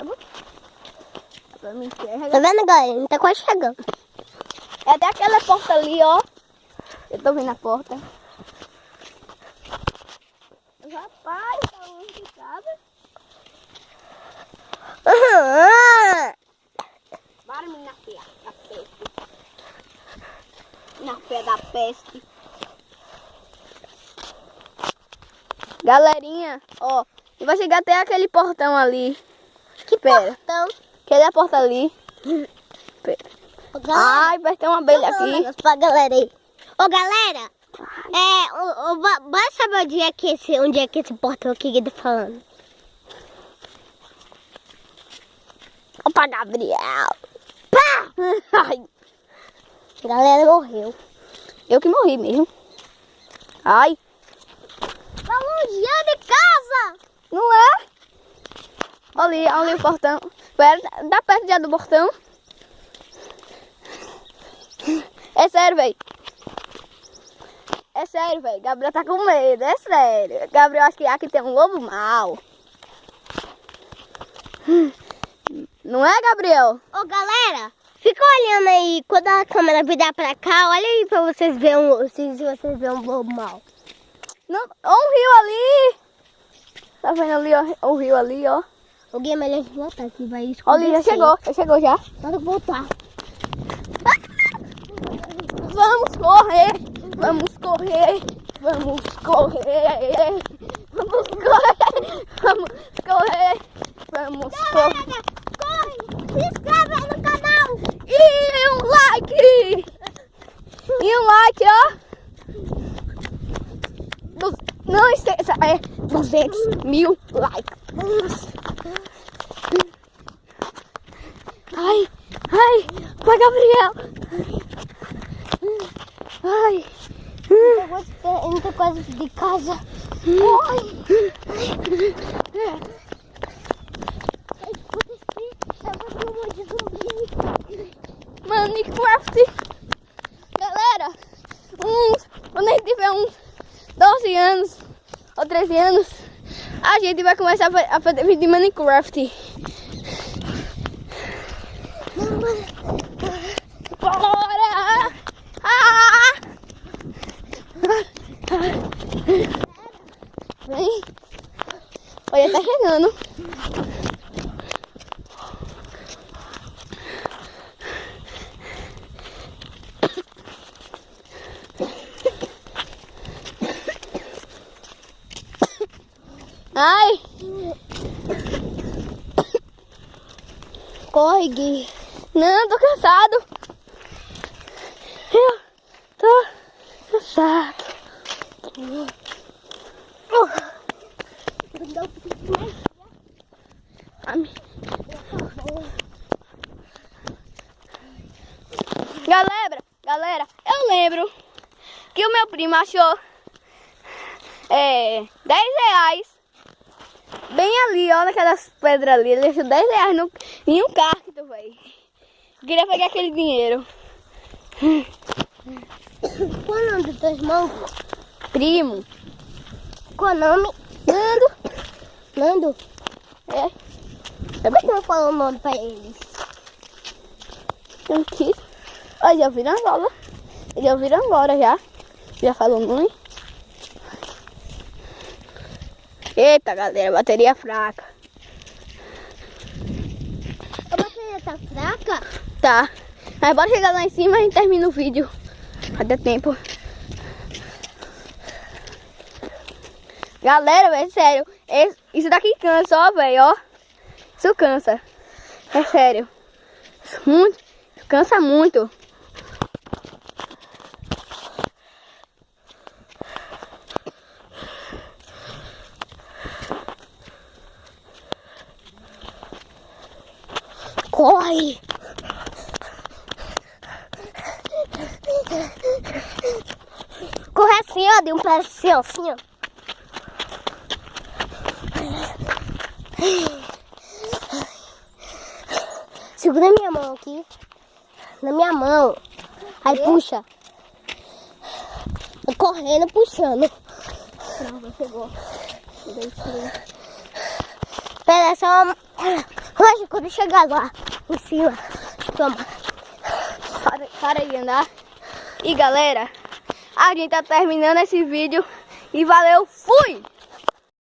água. Pra mim enxergar. Tá vendo, galera? Ele tá quase chegando. É até aquela porta ali, ó. Eu tô vendo a porta. Rapaz, tá longe de casa. Bora, menina feia da peste. Na feia da peste. Galerinha, ó. E vai chegar até aquele portão ali. Que portão? Aquela porta ali. Pera. Ô, galera, Ai, vai ter uma abelha deixa eu falar um aqui. negócio pra galera aí. Ô, galera. Bora saber onde é que esse portão aqui que ele tá falando. Opa, Gabriel. Pá! Ai, A galera morreu. eu que morri mesmo. Ai, Tá longe de casa. não é? Ali o portão. Pera, dá perto já do portão. É sério, velho. É sério, velho. Gabriel tá com medo, é sério. Gabriel acha que aqui tem um lobo mau. Não é, Gabriel? Ô, galera, fica olhando aí. Quando a câmera virar pra cá, olha aí pra vocês verem se vocês verem um lobo mau. Não, ó um rio ali. Tá vendo ali, ó? O rio ali, ó. Alguém é melhor de voltar que vai esconder. Olha, já chegou já. Pode voltar. Vamos correr, vamos correr, vamos correr, vamos correr, vamos correr, vamos correr. Corre! Se inscreve aí no canal! E um like! E um like, ó! Não, isso é 200.000 likes. Ai, vai, Gabriel! Ai! Eu não tô quase de casa. Corre! Minecraft! Galera, quando a gente tiver uns 12 anos ou 13 anos, a gente vai começar a fazer vídeo de Minecraft. Bora! Vem! Olha, tá chegando. Ai! Corre, Gui. Não, tô cansado. Eu tô cansado. Galera, eu lembro que o meu primo achou 10 reais bem ali, ó, naquelas pedras ali. Ele achou 10 reais em um cacto, velho. Queria pegar aquele dinheiro. Qual o nome dos teus irmãos? Primo. Qual o nome? Nando. Nando? É. Por que não falou o nome pra eles? Aqui. Olha, já ouviram agora. Eles ouviram agora já. Já falou mãe. Eita, galera, bateria fraca. A bateria tá fraca? Tá. Mas bora chegar lá em cima e a gente termina o vídeo. Vai ter tempo. Galera, velho, sério. Isso daqui cansa, ó, velho, ó. Isso cansa. É sério. Muito. Cansa muito. Corre! Corre assim, ó, de um pé assim, ó. Segura minha mão aqui. Na minha mão. Aí puxa. Tô correndo, puxando. Pronto, chegou. Espera só. Vamos vejo quando chegar lá em cima. Toma. Para aí andar. E galera, a gente tá terminando esse vídeo. E valeu, fui!